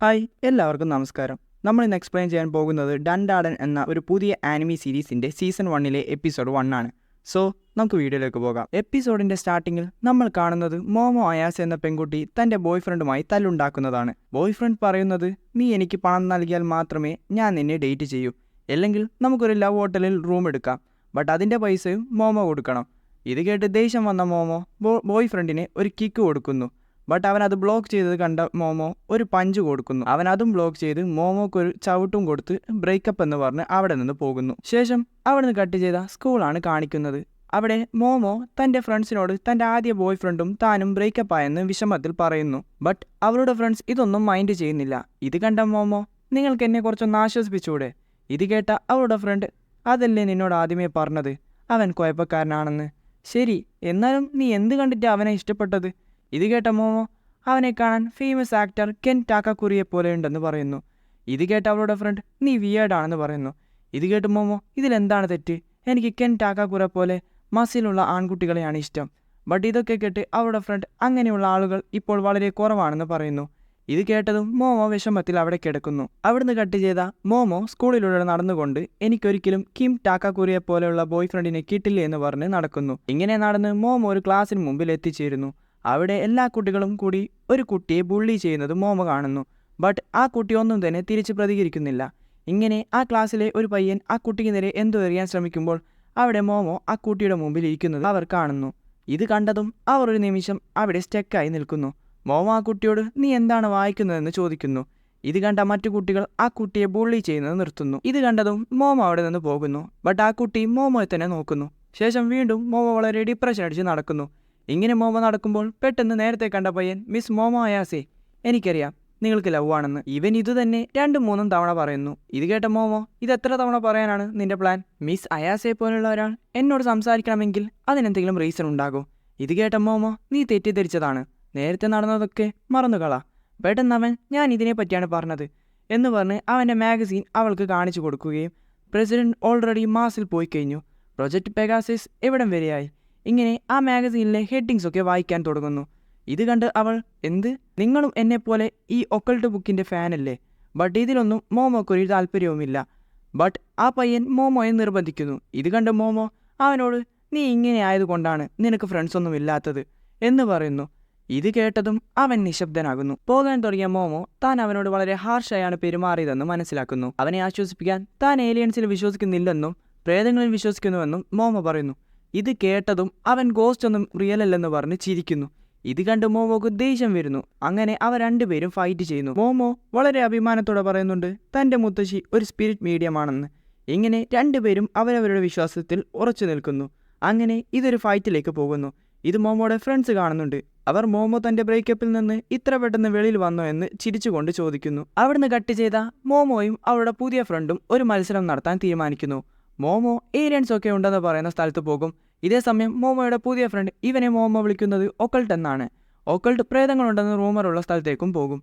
Hi എല്ലാവർക്കും നമസ്കാരം. നമ്മൾ ഇന്ന് എക്സ്പ്ലെയിൻ ചെയ്യാൻ പോകുന്നത് ഡൺഡാഡൻ എന്ന ഒരു പുതിയ ആനിമി സീരീസിൻ്റെ സീസൺ 1 എപ്പിസോഡ് 1 ആണ്. സോ നമുക്ക് വീഡിയോയിലേക്ക് പോകാം. എപ്പിസോഡിൻ്റെ സ്റ്റാർട്ടിങ്ങിൽ നമ്മൾ കാണുന്നത് മോമോ അയാസ് എന്ന പെൺകുട്ടി തൻ്റെ ബോയ് ഫ്രണ്ടുമായി തല്ലുണ്ടാക്കുന്നതാണ്. ബോയ് ഫ്രണ്ട് പറയുന്നത്, നീ എനിക്ക് പണം നൽകിയാൽ മാത്രമേ ഞാൻ നിന്നെ ഡേറ്റ് ചെയ്യൂ, അല്ലെങ്കിൽ നമുക്കൊരു ലവ് ഹോട്ടലിൽ റൂം എടുക്കാം, ബട്ട് അതിൻ്റെ പൈസയും മോമോ കൊടുക്കണം. ഇത് കേട്ട് ദേഷ്യം വന്ന മോമോ ബോയ് ഫ്രണ്ടിനെ ഒരു കിക്ക് കൊടുക്കുന്നു. ബട്ട് അവൻ അത് ബ്ലോക്ക് ചെയ്തത് കണ്ട മോമോ ഒരു പഞ്ച് കൊടുക്കുന്നു. അവൻ അതും ബ്ലോക്ക് ചെയ്ത് മോമോക്ക് ഒരു ചവിട്ടും കൊടുത്ത് ബ്രേക്കപ്പ് എന്ന് പറഞ്ഞ് അവിടെ നിന്ന് പോകുന്നു. ശേഷം അവിടെ നിന്ന് കട്ട് ചെയ്ത സ്കൂളാണ് കാണിക്കുന്നത്. അവിടെ മോമോ തൻ്റെ ഫ്രണ്ട്സിനോട് തൻ്റെ ആദ്യ ബോയ് ഫ്രണ്ടും താനും ബ്രേക്കപ്പ് ആയെന്ന് വിഷമത്തിൽ പറയുന്നു. ബട്ട് അവളുടെ ഫ്രണ്ട്സ് ഇതൊന്നും മൈൻഡ് ചെയ്യുന്നില്ല. ഇത് കണ്ട മോമോ, നിങ്ങൾക്ക് എന്നെ കുറച്ചൊന്ന് ആശ്വസിപ്പിച്ചൂടെ? ഇത് കേട്ട അവളുടെ ഫ്രണ്ട്, അതല്ലേ നിന്നോട് ആദ്യമേ പറഞ്ഞത് അവൻ കുഴപ്പക്കാരനാണെന്ന്. ശരി, എന്നാലും നീ എന്ത് കണ്ടിട്ട് അവനെ ഇഷ്ടപ്പെട്ടത്? ഇത് കേട്ട മോമോ, അവനെ കാണാൻ ഫേമസ് ആക്ടർ കെൻ ടാക്കാക്കുറിയെ പോലെ ഉണ്ടെന്ന് പറയുന്നു. ഇത് കേട്ട അവളുടെ ഫ്രണ്ട്, നീ വിയേർഡാണെന്ന് പറയുന്നു. ഇത് കേട്ട് മോമോ, ഇതിലെന്താണ് തെറ്റ്? എനിക്ക് കെൻ ടാക്കാക്കുറ പോലെ മസിലുള്ള ആൺകുട്ടികളെയാണ് ഇഷ്ടം. ബട്ട് ഇതൊക്കെ കേട്ട് അവളുടെ ഫ്രണ്ട്, അങ്ങനെയുള്ള ആളുകൾ ഇപ്പോൾ വളരെ കുറവാണെന്ന് പറയുന്നു. ഇത് കേട്ടതും മോമോ വിഷമത്തിൽ അവിടെ കിടക്കുന്നു. അവിടുന്ന് കട്ട് ചെയ്ത മോമോ സ്കൂളിലൂടെ നടന്നുകൊണ്ട്, എനിക്കൊരിക്കലും കിം ടാക്കാക്കുറിയെ പോലെയുള്ള ബോയ് ഫ്രണ്ടിനെ കിട്ടില്ല എന്ന് പറഞ്ഞ് നടക്കുന്നു. ഇങ്ങനെ നടന്ന് മോമോ ഒരു ക്ലാസ്സിന് മുമ്പിൽ എത്തിച്ചേരുന്നു. അവിടെ എല്ലാ കുട്ടികളും കൂടി ഒരു കുട്ടിയെ ബുള്ളി ചെയ്യുന്നത് മോമോ കാണുന്നു. ബട്ട് ആ കുട്ടി ഒന്നും തന്നെ തിരിച്ച് പ്രതികരിക്കുന്നില്ല. ഇങ്ങനെ ആ ക്ലാസ്സിലെ ഒരു പയ്യൻ ആ കുട്ടിക്ക് നേരെ എന്തോ എറിയാൻ ശ്രമിക്കുമ്പോൾ അവിടെ മോമോ ആ കുട്ടിയുടെ മുമ്പിൽ ഇരിക്കുന്നത് അവർ കാണുന്നു. ഇത് കണ്ടതും അവർ ഒരു നിമിഷം അവിടെ സ്റ്റക്കായി നിൽക്കുന്നു. മോമോ ആ കുട്ടിയോട്, നീ എന്താണ് വായിക്കുന്നതെന്ന് ചോദിക്കുന്നു. ഇത് കണ്ട മറ്റു കുട്ടികൾ ആ കുട്ടിയെ ബുള്ളി ചെയ്യുന്നത് നിർത്തുന്നു. ഇത് കണ്ടതും മോമോ അവിടെ നിന്ന് പോകുന്നു. ബട്ട് ആ കുട്ടി മോമോയെ തന്നെ നോക്കുന്നു. ശേഷം വീണ്ടും മോമോ വളരെ ഡിപ്രഷൻ അടിച്ച് നടക്കുന്നു. ഇങ്ങനെ മോമോ നടക്കുമ്പോൾ പെട്ടെന്ന് നേരത്തെ കണ്ട പയ്യൻ, മിസ് മോമോ അയാസേ, എനിക്കറിയാം നിങ്ങൾക്ക് ലവ് ആണെന്ന്. ഇവൻ ഇത് തന്നെ 2-3 തവണ പറയുന്നു. ഇത് കേട്ട മോമോ, ഇത് എത്ര തവണ പറയാനാണ് നിന്റെ പ്ലാൻ? മിസ് അയാസെ പോലുള്ള ഒരാൾ എന്നോട് സംസാരിക്കണമെങ്കിൽ അതിനെന്തെങ്കിലും റീസൺ ഉണ്ടാകും. ഇത് കേട്ട മോമോ, നീ തെറ്റിദ്ധരിച്ചതാണ്, നേരത്തെ നടന്നതൊക്കെ മറന്നുകളാ. പെട്ടെന്ന് അവൻ, ഞാൻ ഇതിനെ പറ്റിയാണ് പറഞ്ഞത് എന്ന് പറഞ്ഞ് അവൻ്റെ മാഗസീൻ അവൾക്ക് കാണിച്ചു കൊടുക്കുകയും, പ്രസിഡന്റ് ഓൾറെഡി മാസിൽ പോയി കഴിഞ്ഞു, പ്രൊജക്ട് പെഗാസിസ് എവിടം വരെയായി, ഇങ്ങനെ ആ മാഗസീനിലെ ഹെഡിങ്സ് ഒക്കെ വായിക്കാൻ തുടങ്ങുന്നു. ഇത് കണ്ട് അവൾ, എന്ത്, നിങ്ങളും എന്നെപ്പോലെ ഈ ഒക്കൾട്ട് ബുക്കിൻ്റെ ഫാനല്ലേ? ബട്ട് ഇതിലൊന്നും മോമോക്കൊരു താല്പര്യവുമില്ല. ബട്ട് ആ പയ്യൻ മോമോയെ നിർബന്ധിക്കുന്നു. ഇത് കണ്ട് മോമോ അവനോട്, നീ ഇങ്ങനെ ആയതുകൊണ്ടാണ് നിനക്ക് ഫ്രണ്ട്സൊന്നും ഇല്ലാത്തത് എന്ന് പറയുന്നു. ഇത് കേട്ടതും അവൻ നിശബ്ദനാകുന്നു. പോകാൻ തുടങ്ങിയ മോമോ താൻ അവനോട് വളരെ ഹാർഷായാണ് പെരുമാറിയതെന്ന് മനസ്സിലാക്കുന്നു. അവനെ ആശ്വസിപ്പിക്കാൻ താൻ ഏലിയൻസിൽ വിശ്വസിക്കുന്നില്ലെന്നും പ്രേതങ്ങളിൽ വിശ്വസിക്കുന്നുവെന്നും മോമോ പറയുന്നു. ഇത് കേട്ടതും അവൻ ഗോസ്റ്റ് ഒന്നും റിയൽ അല്ലെന്ന് പറഞ്ഞ് ചിരിക്കുന്നു. ഇത് കണ്ട് മോമോക്ക് ദേഷ്യം വരുന്നു. അങ്ങനെ അവർ രണ്ടുപേരും ഫൈറ്റ് ചെയ്യുന്നു. മോമോ വളരെ അഭിമാനത്തോടെ പറയുന്നുണ്ട് തൻ്റെ മുത്തശ്ശി ഒരു സ്പിരിറ്റ് മീഡിയമാണെന്ന്. ഇങ്ങനെ രണ്ടുപേരും അവരവരുടെ വിശ്വാസത്തിൽ ഉറച്ചു നിൽക്കുന്നു. അങ്ങനെ ഇതൊരു ഫൈറ്റിലേക്ക് പോകുന്നു. ഇത് മോമോയുടെ ഫ്രണ്ട്സ് കാണുന്നുണ്ട്. അവർ മോമോ തൻ്റെ ബ്രേക്കപ്പിൽ നിന്ന് ഇത്ര പെട്ടെന്ന് വെളിയിൽ വന്നോ എന്ന് ചിരിച്ചുകൊണ്ട് ചോദിക്കുന്നു. അവിടുന്ന് കട്ട് ചെയ്ത മോമോയും അവരുടെ പുതിയ ഫ്രണ്ടും ഒരു മത്സരം നടത്താൻ തീരുമാനിക്കുന്നു. മോമോ ഏലിയൻസ് ഒക്കെ ഉണ്ടെന്ന് പറയുന്ന സ്ഥലത്ത് പോകും. ഇതേ സമയം മോമോയുടെ പുതിയ ഫ്രണ്ട്, ഇവനെ മോമോ വിളിക്കുന്നത് ഒക്കൾട്ട് എന്നാണ്, ഒക്കൾട്ട് പ്രേതങ്ങളുണ്ടെന്ന് റൂമറുള്ള സ്ഥലത്തേക്കും പോകും.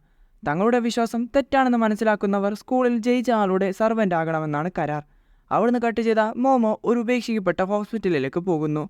തങ്ങളുടെ വിശ്വാസം തെറ്റാണെന്ന് മനസ്സിലാക്കുന്നവർ സ്കൂളിൽ ജയിച്ച ആളുടെ സർവൻ്റ് ആകണമെന്നാണ് കരാർ. അവിടുന്ന് കട്ട് ചെയ്ത മോമോ ഒരു ഉപേക്ഷിക്കപ്പെട്ട ഹോസ്പിറ്റലിലേക്ക് പോകുന്നു.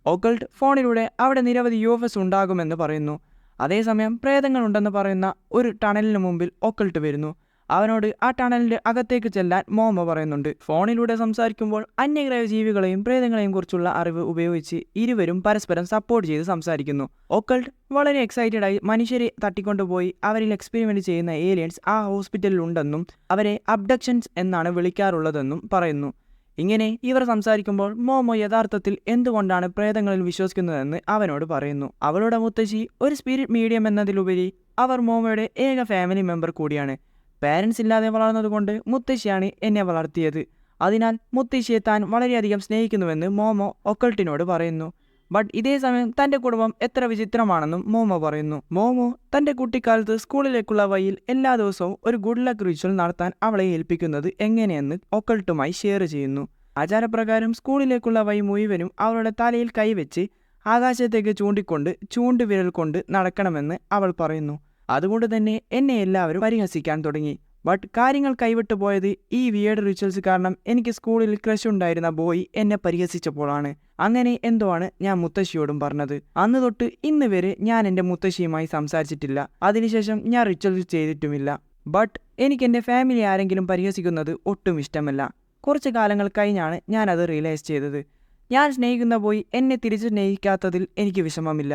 ഒക്കൾട്ട് ഫോണിലൂടെ അവിടെ നിരവധി UFOs ഉണ്ടാകുമെന്ന് പറയുന്നു. അതേസമയം പ്രേതങ്ങളുണ്ടെന്ന് പറയുന്ന ഒരു ടണലിന് മുമ്പിൽ ഒക്കൾട്ട് വരുന്നു. അവനോട് ആ ടണലിൻ്റെ അകത്തേക്ക് ചെല്ലാൻ മോമോ പറയുന്നുണ്ട്. ഫോണിലൂടെ സംസാരിക്കുമ്പോൾ അന്യഗ്രഹ ജീവികളെയും പ്രേതങ്ങളെയും കുറിച്ചുള്ള അറിവ് ഉപയോഗിച്ച് ഇരുവരും പരസ്പരം സപ്പോർട്ട് ചെയ്ത് സംസാരിക്കുന്നു. ഒക്കൾട്ട് വളരെ എക്സൈറ്റഡായി മനുഷ്യരെ തട്ടിക്കൊണ്ടുപോയി അവരിൽ എക്സ്പെരിമെൻറ്റ് ചെയ്യുന്ന ഏലിയൻസ് ആ ഹോസ്പിറ്റലിൽ ഉണ്ടെന്നും അവരെ അബ്ഡക്ഷൻസ് എന്നാണ് വിളിക്കാറുള്ളതെന്നും പറയുന്നു. ഇങ്ങനെ ഇവർ സംസാരിക്കുമ്പോൾ മോമോ യഥാർത്ഥത്തിൽ എന്തുകൊണ്ടാണ് പ്രേതങ്ങളിൽ വിശ്വസിക്കുന്നതെന്ന് അവനോട് പറയുന്നു. അവളുടെ മുത്തശ്ശി ഒരു സ്പിരിറ്റ് മീഡിയം എന്നതിലുപരി അവർ മോമോയുടെ ഏക ഫാമിലി മെമ്പർ കൂടിയാണ്. പാരൻസ് ഇല്ലാതെ വളർന്നതുകൊണ്ട് മുത്തശ്ശിയാണ് എന്നെ വളർത്തിയത്. അതിനാൽ മുത്തശ്ശിയെ താൻ വളരെയധികം സ്നേഹിക്കുന്നുവെന്ന് മോമോ ഒക്കൾട്ടിനോട് പറയുന്നു. ബട്ട് ഇതേ സമയം തൻ്റെ കുടുംബം എത്ര വിചിത്രമാണെന്നും മോമോ പറയുന്നു. മോമോ തൻ്റെ കുട്ടിക്കാലത്ത് സ്കൂളിലേക്കുള്ള വഴിയിൽ എല്ലാ ദിവസവും ഒരു ഗുഡ് ലക്ക് റിച്വൽ നടത്താൻ അവളെ ഏൽപ്പിക്കുന്നത് എങ്ങനെയെന്ന് ഒക്കൾട്ടുമായി ഷെയർ ചെയ്യുന്നു. ആചാരപ്രകാരം സ്കൂളിലേക്കുള്ള വഴി മുഴുവനും അവളുടെ തലയിൽ കൈവച്ച് ആകാശത്തേക്ക് ചൂണ്ടിക്കൊണ്ട് ചൂണ്ടുവിരൽ കൊണ്ട് നടക്കണമെന്ന് അവൾ പറയുന്നു. അതുകൊണ്ട് തന്നെ എന്നെ എല്ലാവരും പരിഹസിക്കാൻ തുടങ്ങി. ബട്ട് കാര്യങ്ങൾ കൈവിട്ടു പോയത് ഈ വിയേർഡ് റിച്വൽസ് കാരണം എനിക്ക് സ്കൂളിൽ ക്രഷ് ഉണ്ടായിരുന്ന ബോയ് എന്നെ പരിഹസിച്ചപ്പോഴാണ്. അങ്ങനെ എന്തോ ആണ് ഞാൻ മുത്തശ്ശിയോടും പറഞ്ഞത്. അന്ന് തൊട്ട് ഇന്ന് വരെ ഞാൻ എൻ്റെ മുത്തശ്ശിയുമായി സംസാരിച്ചിട്ടില്ല. അതിനുശേഷം ഞാൻ റിച്വൽസ് ചെയ്തിട്ടുമില്ല. ബട്ട് എനിക്ക് എൻ്റെ ഫാമിലി ആരെങ്കിലും പരിഹസിക്കുന്നത് ഒട്ടും ഇഷ്ടമല്ല. കുറച്ച് കാലങ്ങൾ കഴിഞ്ഞാണ് ഞാനത് റിയലൈസ് ചെയ്തത്. ഞാൻ സ്നേഹിക്കുന്ന ബോയ് എന്നെ തിരിച്ച് സ്നേഹിക്കാത്തതിൽ എനിക്ക് വിഷമമില്ല.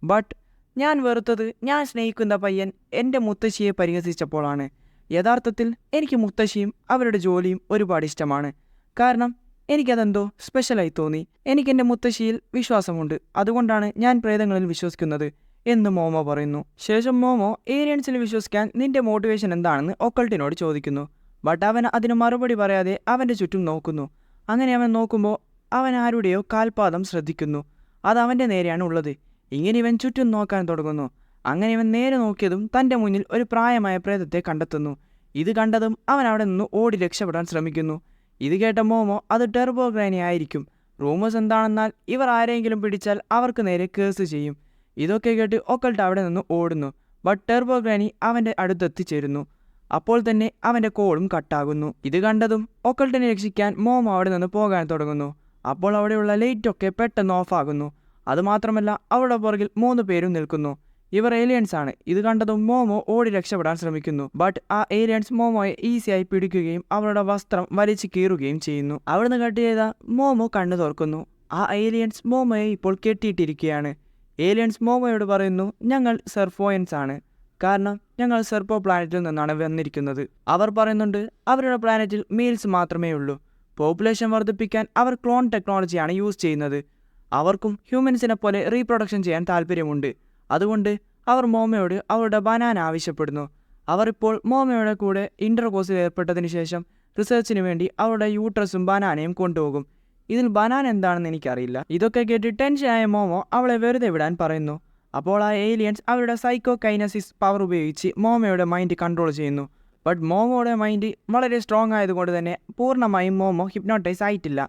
ബട്ട് ഞാൻ വെറുത്തത് ഞാൻ സ്നേഹിക്കുന്ന പയ്യൻ എൻ്റെ മുത്തശ്ശിയെ പരിഹസിച്ചപ്പോഴാണ്. യഥാർത്ഥത്തിൽ എനിക്ക് മുത്തശ്ശിയും അവരുടെ ജോലിയും ഒരുപാട് ഇഷ്ടമാണ്. കാരണം എനിക്കതെന്തോ സ്പെഷ്യലായി തോന്നി. എനിക്കെൻ്റെ മുത്തശ്ശിയിൽ വിശ്വാസമുണ്ട്. അതുകൊണ്ടാണ് ഞാൻ പ്രേതങ്ങളിൽ വിശ്വസിക്കുന്നത് എന്ന് മോമോ പറയുന്നു. ശേഷം മോമോ ഏലിയൻസിൽ വിശ്വസിക്കാൻ നിന്റെ മോട്ടിവേഷൻ എന്താണെന്ന് ഒക്കൾട്ടിനോട് ചോദിക്കുന്നു. ബട്ട് അവൻ അതിന് മറുപടി പറയാതെ അവൻ്റെ ചുറ്റും നോക്കുന്നു. അങ്ങനെ അവൻ നോക്കുമ്പോൾ അവൻ ആരുടെയോ കാൽപാദം ശ്രദ്ധിക്കുന്നു. അത് അവൻ്റെ നേരെയാണ് ഉള്ളത്. ഇങ്ങനെ ഇവൻ ചുറ്റും നോക്കാൻ തുടങ്ങുന്നു. അങ്ങനെ ഇവൻ നേരെ നോക്കിയതും തൻ്റെ മുന്നിൽ ഒരു പ്രായമായ പ്രേതത്തെ കണ്ടെത്തുന്നു. ഇത് കണ്ടതും അവൻ അവിടെ നിന്ന് ഓടി രക്ഷപ്പെടാൻ ശ്രമിക്കുന്നു. ഇത് കേട്ട മോമോ അത് ടെർബോ ഗ്രാനി ആയിരിക്കും. റൂമേഴ്സ് എന്താണെന്നാൽ ഇവർ ആരെങ്കിലും പിടിച്ചാൽ അവർക്ക് നേരെ കേസ് ചെയ്യും. ഇതൊക്കെ കേട്ട് ഒക്കൾട്ട് അവിടെ നിന്ന് ഓടുന്നു. ബട്ട് ടെർബോ ഗ്രാനി അവൻ്റെ അടുത്തെത്തിച്ചേരുന്നു. അപ്പോൾ തന്നെ അവൻ്റെ കോളും കട്ടാകുന്നു. ഇത് കണ്ടതും ഒക്കൾട്ടിനെ രക്ഷിക്കാൻ മോമോ അവിടെ നിന്ന് പോകാൻ തുടങ്ങുന്നു. അപ്പോൾ അവിടെയുള്ള ലൈറ്റൊക്കെ പെട്ടെന്ന് ഓഫാകുന്നു. അതുമാത്രമല്ല അവരുടെ പുറകിൽ 3 പേരും നിൽക്കുന്നു. ഇവർ ഏലിയൻസ് ആണ്. ഇത് കണ്ടതും മോമോ ഓടി രക്ഷപ്പെടാൻ ശ്രമിക്കുന്നു. ബട്ട് ആ ഏലിയൻസ് മോമോയെ ഈസിയായി പിടിക്കുകയും അവരുടെ വസ്ത്രം വലിച്ചു കീറുകയും ചെയ്യുന്നു. അവിടുന്ന് കട്ട് ചെയ്ത മോമോ കണ്ണു തുറക്കുന്നു. ആ ഏലിയൻസ് മോമോയെ ഇപ്പോൾ കെട്ടിയിട്ടിരിക്കുകയാണ്. ഏലിയൻസ് മോമോയോട് പറയുന്നു, ഞങ്ങൾ സെർഫോയൻസ് ആണ്. കാരണം ഞങ്ങൾ സെർപ്പോ പ്ലാനറ്റിൽ നിന്നാണ് വന്നിരിക്കുന്നത്. അവർ പറയുന്നുണ്ട് അവരുടെ പ്ലാനറ്റിൽ മെയിൽസ് മാത്രമേ ഉള്ളൂ. പോപ്പുലേഷൻ വർദ്ധിപ്പിക്കാൻ അവർ ക്ലോൺ ടെക്നോളജിയാണ് യൂസ് ചെയ്യുന്നത്. അവർക്കും ഹ്യൂമൻസിനെ പോലെ റീപ്രൊഡക്ഷൻ ചെയ്യാൻ താല്പര്യമുണ്ട്. അതുകൊണ്ട് അവർ മോമയോട് അവരുടെ ബനാന ആവശ്യപ്പെടുന്നു. അവർ ഇപ്പോൾ മോമയുടെ കൂടെ ഇൻ്റർകോഴ്സിൽ ഏർപ്പെട്ടതിന് ശേഷം റിസർച്ചിന് വേണ്ടി അവരുടെ യൂട്രസും ബനാനയും കൊണ്ടുപോകും. ഇതിൽ ബനാന എന്താണെന്ന് എനിക്കറിയില്ല. ഇതൊക്കെ കേട്ട് ടെൻഷനായ മോമോ അവളെ വെറുതെ വിടാൻ പറയുന്നു. അപ്പോൾ ആ ഏലിയൻസ് അവരുടെ സൈക്കോ കൈനസിസ് പവർ ഉപയോഗിച്ച് മോമോയുടെ മൈൻഡ് കൺട്രോൾ ചെയ്യുന്നു. ബട്ട് മോമോയുടെ മൈൻഡ് വളരെ സ്ട്രോങ് ആയതുകൊണ്ട് തന്നെ പൂർണ്ണമായും മോമോ ഹിപ്നോട്ടൈസ് ആയിട്ടില്ല.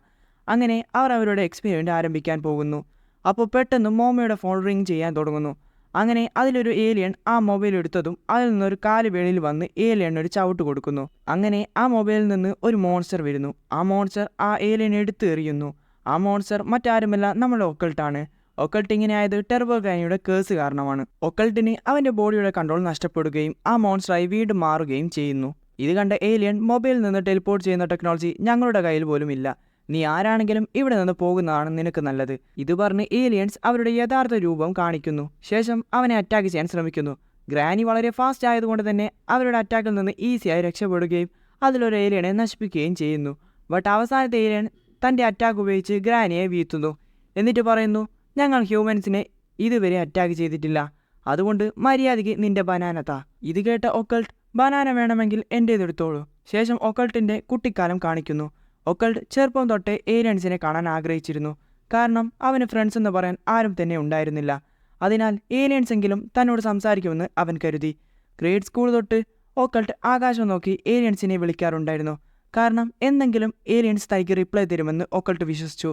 അങ്ങനെ അവർ അവരുടെ എക്സ്പെരിമെൻ്റ് ആരംഭിക്കാൻ പോകുന്നു. അപ്പോൾ പെട്ടെന്ന് മോമോയുടെ ഫോൺ റിങ് ചെയ്യാൻ തുടങ്ങുന്നു. അങ്ങനെ അതിലൊരു ഏലിയൻ ആ മൊബൈൽ എടുത്തതും അതിൽ നിന്നൊരു കാല് വെളിയിൽ വന്ന് ഏലിയൻ ഒരു ചവിട്ട് കൊടുക്കുന്നു. അങ്ങനെ ആ മൊബൈലിൽ നിന്ന് ഒരു മോൺസ്റ്റർ വരുന്നു. ആ മോൺസ്റ്റർ ആ ഏലിയൻ എടുത്ത് എറിയുന്നു. ആ മോൺസ്റ്റർ മറ്റാരുമല്ല നമ്മുടെ ഒക്കൾട്ടാണ്. ഒക്കൾട്ട് ഇങ്ങനെ ആയത് ടെർബോ ഗ്രാനിയുടെ കേസ് കാരണമാണ്. ഒക്കൾട്ടിന് അവൻ്റെ ബോഡിയുടെ കൺട്രോൾ നഷ്ടപ്പെടുകയും ആ മോൺസ്റ്ററായി വീണ്ടും മാറുകയും ചെയ്യുന്നു. ഇത് കണ്ട ഏലിയൻ മൊബൈലിൽ നിന്ന് ടെലിപ്പോർട്ട് ചെയ്യുന്ന ടെക്നോളജി ഞങ്ങളുടെ കയ്യിൽ പോലും ഇല്ല. നീ ആരാണെങ്കിലും ഇവിടെ നിന്ന് പോകുന്നതാണ് നിനക്ക് നല്ലത്. ഇത് പറഞ്ഞ് ഏലിയൻസ് അവരുടെ യഥാർത്ഥ രൂപം കാണിക്കുന്നു. ശേഷം അവനെ അറ്റാക്ക് ചെയ്യാൻ ശ്രമിക്കുന്നു. ഗ്രാനി വളരെ ഫാസ്റ്റ് ആയതുകൊണ്ട് തന്നെ അവരുടെ അറ്റാക്കിൽ നിന്ന് ഈസിയായി രക്ഷപ്പെടുകയും അതിലൊരു ഏലിയനെ നശിപ്പിക്കുകയും ചെയ്യുന്നു. ബട്ട് അവസാനത്തെ ഏലിയൻ തൻ്റെ അറ്റാക്ക് ഉപയോഗിച്ച് ഗ്രാനിയെ വീഴ്ത്തുന്നു. എന്നിട്ട് പറയുന്നു, ഞങ്ങൾ ഹ്യൂമൻസിനെ ഇതുവരെ അറ്റാക്ക് ചെയ്തിട്ടില്ല. അതുകൊണ്ട് മര്യാദയ്ക്ക് നിന്റെ ബനാന താ. ഇത് കേട്ട ഒക്കൾട്ട് ബനാന വേണമെങ്കിൽ എൻ്റേതെടുത്തോളൂ. ശേഷം ഒക്കൾട്ടിൻ്റെ കുട്ടിക്കാലം കാണിക്കുന്നു. ഒക്കൾട്ട് ചെറുപ്പം തൊട്ടേ ഏലിയൻസിനെ കാണാൻ ആഗ്രഹിച്ചിരുന്നു. കാരണം അവന് ഫ്രണ്ട്സ് എന്ന് പറയാൻ ആരും തന്നെ ഉണ്ടായിരുന്നില്ല. അതിനാൽ ഏലിയൻസ് എങ്കിലും തന്നോട് സംസാരിക്കുമെന്ന് അവൻ കരുതി. ഗ്രേഡ് സ്കൂൾ തൊട്ട് ഒക്കൾട്ട് ആകാശം നോക്കി ഏലിയൻസിനെ വിളിക്കാറുണ്ടായിരുന്നു. കാരണം എന്തെങ്കിലും ഏലിയൻസ് തനിക്ക് റിപ്ലൈ തരുമെന്ന് ഒക്കൾട്ട് വിശ്വസിച്ചു.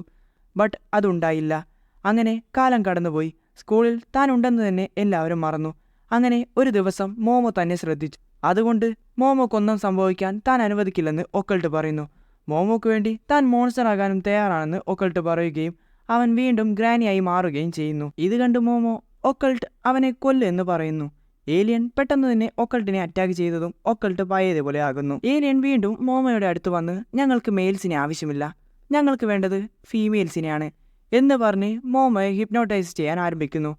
ബട്ട് അതുണ്ടായില്ല. അങ്ങനെ കാലം കടന്നുപോയി. സ്കൂളിൽ താൻ ഉണ്ടെന്ന് തന്നെ എല്ലാവരും മറന്നു. അങ്ങനെ ഒരു ദിവസം മോമോ തന്നെ ശ്രദ്ധിച്ചു. അതുകൊണ്ട് മോമോക്കൊന്നും സംഭവിക്കാൻ താൻ അനുവദിക്കില്ലെന്ന് ഒക്കൾട്ട് പറയുന്നു. മോമോക്ക് വേണ്ടി താൻ മോൺസ്റ്റർ ആകാനും തയ്യാറാണെന്ന് ഒക്കൾട്ട് പറയുകയും അവൻ വീണ്ടും ഗ്രാനിയായി മാറുകയും ചെയ്യുന്നു. ഇത് കണ്ട് മോമോ ഒക്കൾട്ട് അവനെ കൊല്ലെന്ന് പറയുന്നു. ഏലിയൻ പെട്ടെന്ന് തന്നെ ഒക്കൾട്ടിനെ അറ്റാക്ക് ചെയ്തതും ഒക്കൾട്ട് പഴയതുപോലെ ആകുന്നു. ഏലിയൻ വീണ്ടും മോമോയുടെ അടുത്ത് വന്ന് ഞങ്ങൾക്ക് മെയിൽസിനെ ആവശ്യമില്ല, ഞങ്ങൾക്ക് വേണ്ടത് ഫീമെയിൽസിനെയാണ് എന്ന് പറഞ്ഞ് മോമോയെ ഹിപ്നോട്ടൈസ് ചെയ്യാൻ ആരംഭിക്കുന്നു.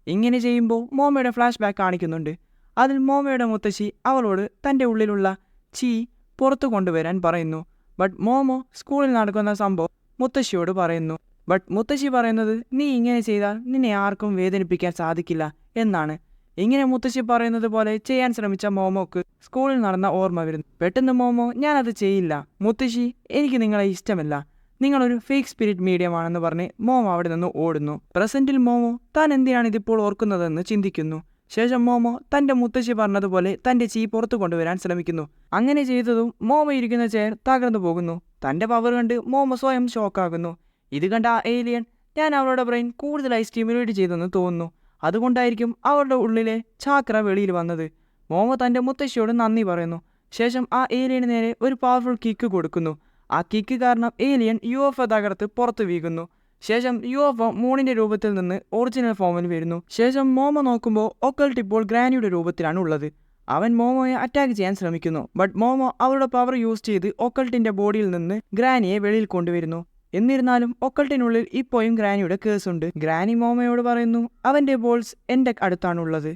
ഇങ്ങനെ ചെയ്യുമ്പോൾ മോമോയുടെ ഫ്ലാഷ് ബാക്ക് കാണിക്കുന്നുണ്ട്. അതിൽ മോമോയുടെ മുത്തശ്ശി അവളോട് തൻ്റെ ഉള്ളിലുള്ള ചീ പുറത്തു കൊണ്ടുവരാൻ പറയുന്നു. ബട്ട് മോമോ സ്കൂളിൽ നടക്കുന്ന സംഭവം മുത്തശ്ശിയോട് പറയുന്നു. ബട്ട് മുത്തശ്ശി പറയുന്നത് നീ ഇങ്ങനെ ചെയ്താൽ നിന്നെ ആർക്കും വേദനിപ്പിക്കാൻ സാധിക്കില്ല എന്നാണ്. ഇങ്ങനെ മുത്തശ്ശി പറയുന്നത് പോലെ ചെയ്യാൻ ശ്രമിച്ച മോമോക്ക് സ്കൂളിൽ നടന്ന ഓർമ്മ വരുന്നു. പെട്ടെന്ന് മോമോ ഞാനത് ചെയ്യില്ല മുത്തശ്ശി, എനിക്ക് നിങ്ങളെ ഇഷ്ടമല്ല, നിങ്ങളൊരു ഫേക്ക് സ്പിരിറ്റ് മീഡിയം ആണെന്ന് പറഞ്ഞ് മോമോ അവിടെ നിന്ന് ഓടുന്നു. പ്രസന്റിൽ മോമോ താൻ എന്തിനാണ് ഇതിപ്പോൾ ഓർക്കുന്നതെന്ന് ചിന്തിക്കുന്നു. ശേഷം മോമോ തൻ്റെ മുത്തശ്ശി പറഞ്ഞതുപോലെ തൻ്റെ ചീ പുറത്തു കൊണ്ടുവരാൻ ശ്രമിക്കുന്നു. അങ്ങനെ ചെയ്തതും മോമോ ഇരിക്കുന്ന ചെയർ തകർന്നു പോകുന്നു. തൻ്റെ പവർ കണ്ട് മോമോ സ്വയം ഷോക്കാകുന്നു. ഇത് കണ്ട ആ ഏലിയൻ ഞാൻ അവളുടെ ബ്രെയിൻ കൂടുതലായി സ്റ്റിമുലേറ്റ് ചെയ്തെന്ന് തോന്നുന്നു, അതുകൊണ്ടായിരിക്കും അവളുടെ ഉള്ളിലെ ചാക്ര വെളിയിൽ വന്നത്. മോമോ തൻ്റെ മുത്തശ്ശിയോട് നന്ദി പറയുന്നു. ശേഷം ആ ഏലിയന് നേരെ ഒരു പവർഫുൾ കിക്ക് കൊടുക്കുന്നു. ആ കിക്ക് കാരണം ഏലിയൻ UFO തകർത്ത് പുറത്തു വീകുന്നു. ശേഷം UFO മൂണിന്റെ രൂപത്തിൽ നിന്ന് ഒറിജിനൽ ഫോമിൽ വരുന്നു. ശേഷം മോമോ നോക്കുമ്പോൾ ഒക്കൾട്ട് ഇപ്പോൾ ഗ്രാനിയുടെ രൂപത്തിലാണ് ഉള്ളത്. അവൻ മോമോയെ അറ്റാക്ക് ചെയ്യാൻ ശ്രമിക്കുന്നു. ബട്ട് മോമോ അവരുടെ പവർ യൂസ് ചെയ്ത് ഒക്കൾട്ടിന്റെ ബോഡിയിൽ നിന്ന് ഗ്രാനിയെ വെളിയിൽ കൊണ്ടുവരുന്നു. എന്നിരുന്നാലും ഒക്കൾട്ടിനുള്ളിൽ ഇപ്പോഴും ഗ്രാനിയുടെ കേസ് ഉണ്ട്. ഗ്രാനി മോമോയോട് പറയുന്നു, അവന്റെ ബോൾസ് എന്റെ അടുത്താണുള്ളത്,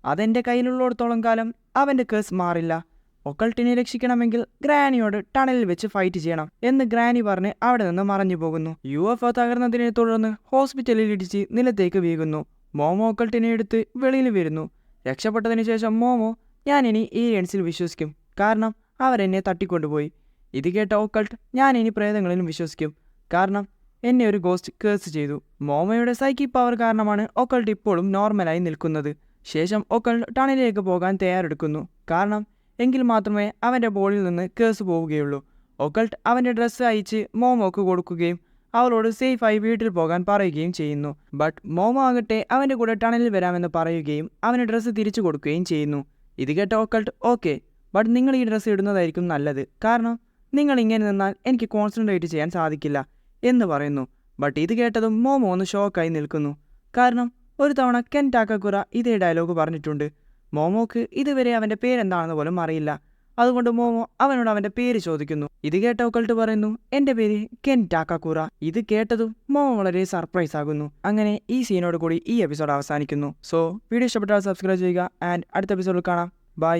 അതെന്റെ കയ്യിലുള്ളിടത്തോളം കാലം അവന്റെ കേസ് മാറില്ല. ഒക്കൾട്ടിനെ രക്ഷിക്കണമെങ്കിൽ ഗ്രാനിയോട് ടണലിൽ വെച്ച് ഫൈറ്റ് ചെയ്യണം എന്ന് ഗ്രാനി പറഞ്ഞ് അവിടെ നിന്ന് മറഞ്ഞു പോകുന്നു. UFO തകർന്നതിനെ തുടർന്ന് ഹോസ്പിറ്റലിൽ ഇടിച്ച് നിലത്തേക്ക് വീഴുന്നു. മോമോ ഒക്കൾട്ടിനെ എടുത്ത് വെളിയിൽ വരുന്നു. രക്ഷപ്പെട്ടതിന് ശേഷം മോമോ, ഞാൻ ഇനി ഏലിയൻസിൽ വിശ്വസിക്കും, കാരണം അവരെന്നെ തട്ടിക്കൊണ്ടുപോയി. ഇത് കേട്ട ഒക്കൾട്ട്, ഞാൻ ഇനി പ്രേതങ്ങളിലും വിശ്വസിക്കും, കാരണം എന്നെ ഒരു ഗോസ്റ്റ് കേസ് ചെയ്തു. മോമോയുടെ സൈക്കിക് പവർ കാരണമാണ് ഒക്കൾട്ട് ഇപ്പോഴും നോർമലായി നിൽക്കുന്നത്. ശേഷം ഒക്കൾട്ട് ടണലിലേക്ക് പോകാൻ തയ്യാറെടുക്കുന്നു, കാരണം എങ്കിൽ മാത്രമേ അവൻ്റെ ബോഡിയിൽ നിന്ന് കേസ് പോവുകയുള്ളൂ. ഒക്കൾട്ട് അവൻ്റെ ഡ്രസ്സ് അയച്ച് മോമോക്ക് കൊടുക്കുകയും അവളോട് സേഫായി വീട്ടിൽ പോകാൻ പറയുകയും ചെയ്യുന്നു. ബട്ട് മോമോ ആകട്ടെ അവൻ്റെ കൂടെ ടണലിൽ വരാമെന്ന് പറയുകയും അവന് ഡ്രസ്സ് തിരിച്ചു കൊടുക്കുകയും ചെയ്യുന്നു. ഇത് കേട്ട ഒക്കൾട്ട്, ഓക്കെ, ബട്ട് നിങ്ങൾ ഈ ഡ്രസ്സ് ഇടുന്നതായിരിക്കും നല്ലത്, കാരണം നിങ്ങൾ ഇങ്ങനെ നിന്നാൽ എനിക്ക് കോൺസെൻട്രേറ്റ് ചെയ്യാൻ സാധിക്കില്ല എന്ന് പറയുന്നു. ബട്ട് ഇത് കേട്ടതും മോമോ ഒന്ന് ഷോക്കായി നിൽക്കുന്നു, കാരണം ഒരു തവണ കെൻ ടാക്കക്കുറ ഇതേ ഡയലോഗ് പറഞ്ഞിട്ടുണ്ട്. മോമോക്ക് ഇതുവരെ അവൻ്റെ പേരെന്താണെന്ന് പോലും അറിയില്ല. അതുകൊണ്ട് മോമോ അവനോട് അവൻ്റെ പേര് ചോദിക്കുന്നു. ഇത് കേട്ട ഒക്കൾട്ട് പറയുന്നു, എൻ്റെ പേര് കെൻ ടാക്കക്കുറ. ഇത് കേട്ടതും മോമോ വളരെ സർപ്രൈസ് ആകുന്നു. അങ്ങനെ ഈ സീനോട് കൂടി ഈ എപ്പിസോഡ് അവസാനിക്കുന്നു. സോ വീഡിയോ ഇഷ്ടപ്പെട്ടാൽ സബ്സ്ക്രൈബ് ചെയ്യുക ആൻഡ് അടുത്ത എപ്പിസോഡിൽ കാണാം. ബൈ.